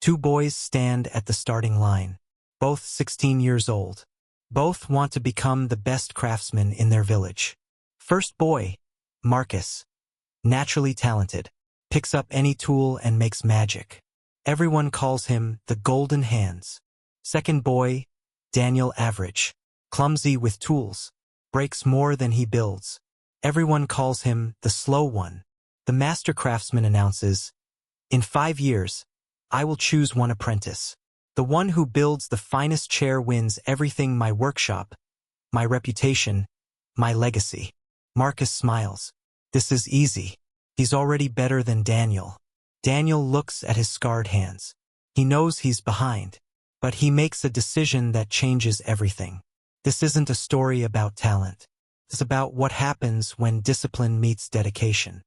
Two boys stand at the starting line, both 16 years old. Both want to become the best craftsmen in their village. First boy, Marcus, naturally talented, picks up any tool and makes magic. Everyone calls him the Golden Hands. Second boy, Daniel, average, clumsy with tools, breaks more than he builds. Everyone calls him the Slow One. The master craftsman announces, "In 5 years, I will choose one apprentice. The one who builds the finest chair wins everything: my workshop, my reputation, my legacy." Marcus smiles. This is easy. He's already better than Daniel. Daniel looks at his scarred hands. He knows he's behind, but he makes a decision that changes everything. This isn't a story about talent. It's about what happens when discipline meets dedication.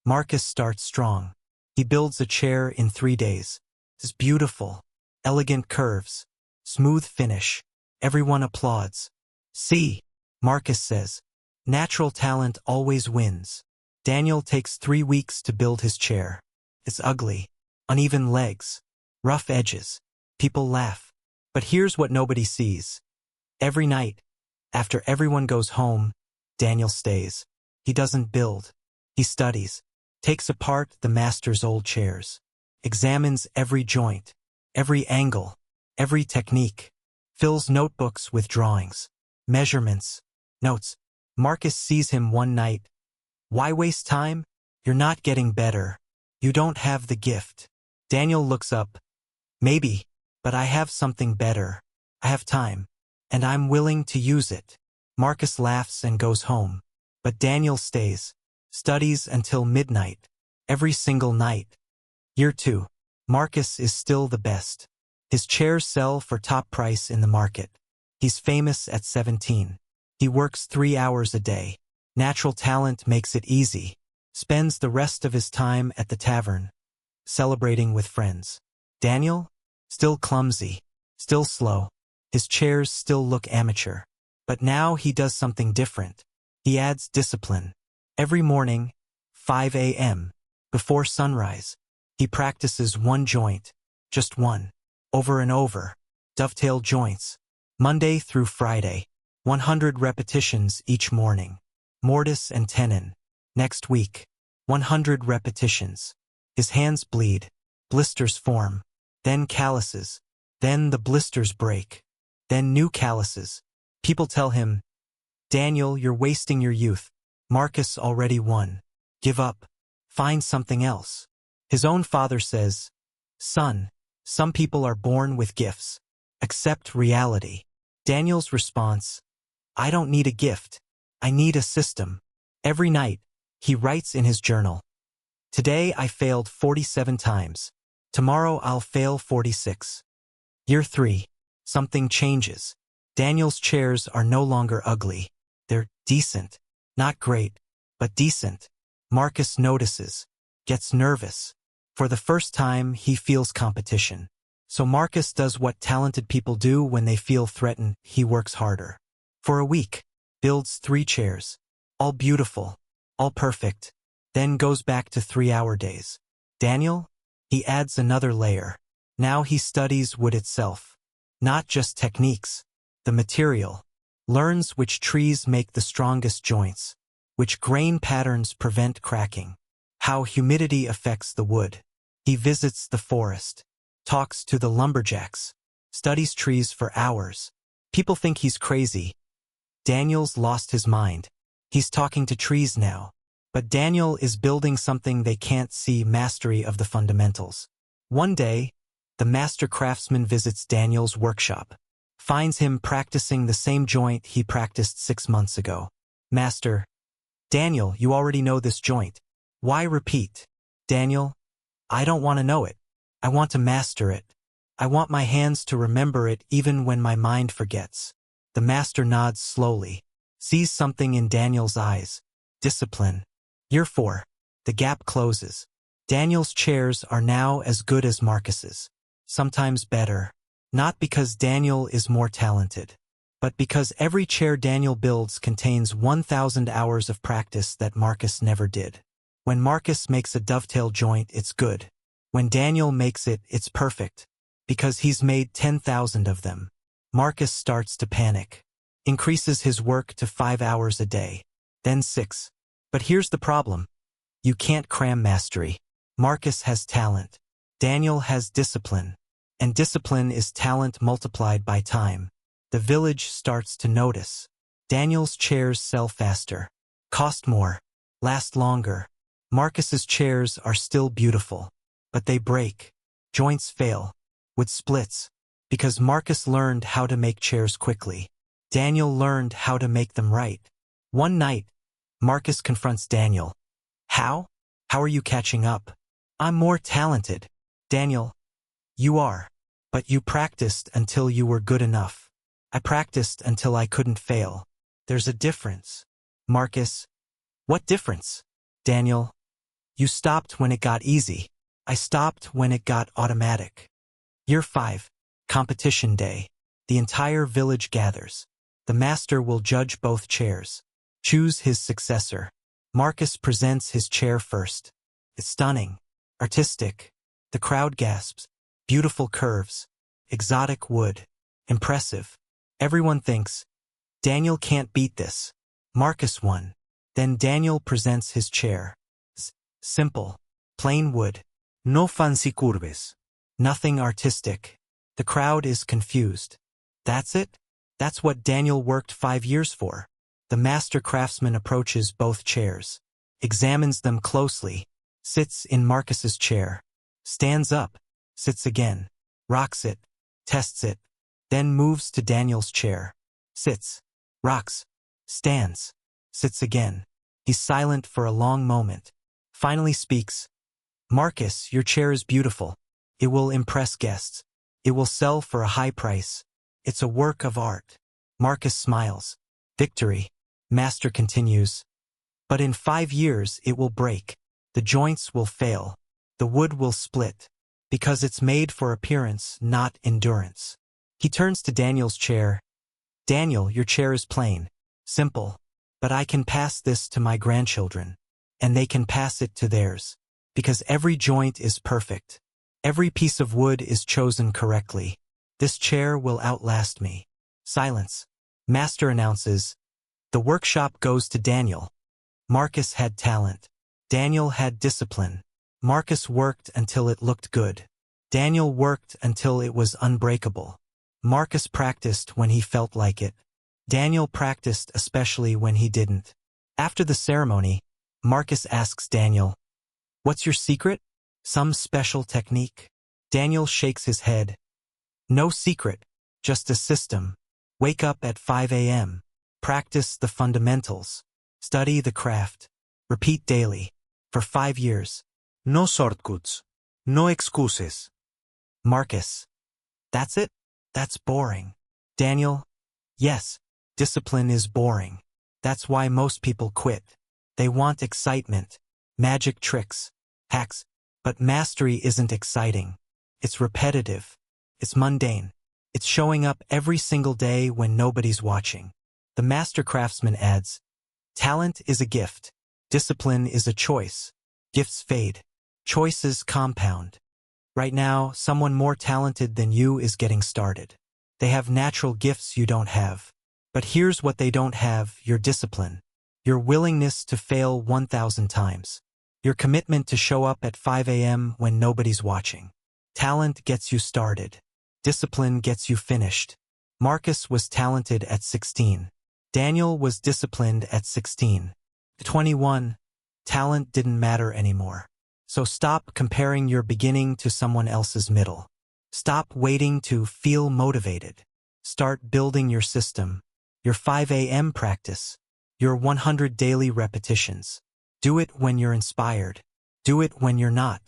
Marcus starts strong. He builds a chair in 3 days. It's beautiful, elegant curves, smooth finish. Everyone applauds. "See," Marcus says, "natural talent always wins." Daniel takes 3 weeks to build his chair. It's ugly, uneven legs, rough edges. People laugh. But here's what nobody sees. Every night, after everyone goes home, Daniel stays. He doesn't build. He studies, takes apart the master's old chairs, examines every joint, every angle, every technique, fills notebooks with drawings, measurements, notes. Marcus sees him one night. "Why waste time? You're not getting better. You don't have the gift." Daniel looks up. "Maybe, but I have something better. I have time, and I'm willing to use it." Marcus laughs and goes home. But Daniel stays, studies until midnight, every single night. Year 2. Marcus is still the best. His chairs sell for top price in the market. He's famous at 17. He works 3 hours a day. Natural talent makes it easy. Spends the rest of his time at the tavern, celebrating with friends. Daniel? Still clumsy, still slow. His chairs still look amateur. But now he does something different. He adds discipline. Every morning, 5 a.m., before sunrise, he practices one joint, just one, over and over. Dovetail joints, Monday through Friday, 100 repetitions each morning. Mortise and tenon, next week, 100 repetitions. His hands bleed, blisters form, then calluses, then the blisters break, then new calluses. People tell him, "Daniel, you're wasting your youth." Marcus already won. Give up. Find something else. His own father says, "Son, some people are born with gifts. Accept reality." Daniel's response, "I don't need a gift. I need a system." Every night, he writes in his journal, "Today I failed 47 times. Tomorrow I'll fail 46. Year 3. Something changes. Daniel's chairs are no longer ugly. They're decent. Not great, but decent. Marcus notices, gets nervous. For the first time, he feels competition. So Marcus does what talented people do when they feel threatened. He works harder. For a week, builds 3 chairs. All beautiful, all perfect. Then goes back to 3-hour days. Daniel? He adds another layer. Now he studies wood itself. Not just techniques. The material. Learns which trees make the strongest joints, which grain patterns prevent cracking, how humidity affects the wood. He visits the forest, talks to the lumberjacks, studies trees for hours. People think he's crazy. Daniel's lost his mind. He's talking to trees now. But Daniel is building something they can't see: mastery of the fundamentals. One day, the master craftsman visits Daniel's workshop. Finds him practicing the same joint he practiced 6 months ago. "Master, Daniel, you already know this joint. Why repeat?" "Daniel, I don't want to know it. I want to master it. I want my hands to remember it even when my mind forgets." The master nods slowly, sees something in Daniel's eyes. Discipline. Year 4. The gap closes. Daniel's chairs are now as good as Marcus's. Sometimes better. Not because Daniel is more talented, but because every chair Daniel builds contains 1,000 hours of practice that Marcus never did. When Marcus makes a dovetail joint, it's good. When Daniel makes it, it's perfect. because he's made 10,000 of them. Marcus starts to panic. Increases his work to 5 hours a day. Then 6. But here's the problem. You can't cram mastery. Marcus has talent. Daniel has discipline. And discipline is talent multiplied by time. The village starts to notice. Daniel's chairs sell faster, cost more, last longer. Marcus's chairs are still beautiful, but they break. Joints fail, with splits, because Marcus learned how to make chairs quickly. Daniel learned how to make them right. One night, Marcus confronts Daniel. How? How are you catching up? I'm more talented. Daniel, you are. But you practiced until you were good enough. I practiced until I couldn't fail. There's a difference. Marcus, what difference? Daniel, you stopped when it got easy. I stopped when it got automatic. Year 5, competition day. The entire village gathers. The master will judge both chairs. Choose his successor. Marcus presents his chair first. It's stunning, artistic. The crowd gasps. Beautiful curves. Exotic wood. Impressive. Everyone thinks, Daniel can't beat this. Marcus won. Then Daniel presents his chair. Simple. Plain wood. No fancy curves. Nothing artistic. The crowd is confused. That's it? That's what Daniel worked 5 years for. The master craftsman approaches both chairs. Examines them closely. Sits in Marcus's chair. Stands up. Sits again. Rocks it. Tests it. Then moves to Daniel's chair. Sits. Rocks. Stands. Sits again. He's silent for a long moment. Finally speaks. Marcus, your chair is beautiful. It will impress guests. It will sell for a high price. It's a work of art. Marcus smiles. Victory. Master continues. But in 5 years it will break. The joints will fail. The wood will split. Because it's made for appearance, not endurance. He turns to Daniel's chair. Daniel, your chair is plain. Simple. But I can pass this to my grandchildren. And they can pass it to theirs. Because every joint is perfect. Every piece of wood is chosen correctly. This chair will outlast me. Silence. Master announces. The workshop goes to Daniel. Marcus had talent. Daniel had discipline. Marcus worked until it looked good. Daniel worked until it was unbreakable. Marcus practiced when he felt like it. Daniel practiced especially when he didn't. After the ceremony, Marcus asks Daniel, "What's your secret? Some special technique?" Daniel shakes his head. "No secret, just a system. Wake up at 5 a.m. Practice the fundamentals. Study the craft. Repeat daily. For 5 years. No shortcuts. No excuses." Marcus. That's it? That's boring. Daniel. Yes, discipline is boring. That's why most people quit. They want excitement, magic tricks, hacks. But mastery isn't exciting. It's repetitive. It's mundane. It's showing up every single day when nobody's watching. The master craftsman adds, talent is a gift. Discipline is a choice. Gifts fade. Choices compound. Right now, someone more talented than you is getting started. They have natural gifts you don't have. But here's what they don't have, your discipline. Your willingness to fail 1,000 times. Your commitment to show up at 5 a.m. when nobody's watching. Talent gets you started. Discipline gets you finished. Marcus was talented at 16. Daniel was disciplined at 16. At 21, talent didn't matter anymore. So stop comparing your beginning to someone else's middle. Stop waiting to feel motivated. Start building your system, your 5 a.m. practice, your 100 daily repetitions. Do it when you're inspired. Do it when you're not.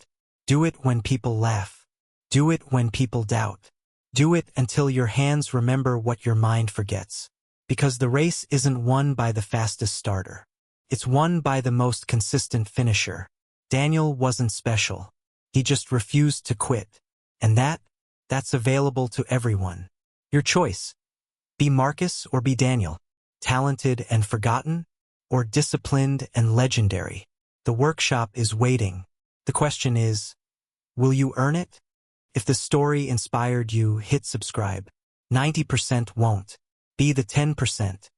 Do it when people laugh. Do it when people doubt. Do it until your hands remember what your mind forgets. Because the race isn't won by the fastest starter. It's won by the most consistent finisher. Daniel wasn't special. He just refused to quit. And that's available to everyone. Your choice. Be Marcus or be Daniel. Talented and forgotten, or disciplined and legendary. The workshop is waiting. The question is, will you earn it? If the story inspired you, hit subscribe. 90% won't. Be the 10%.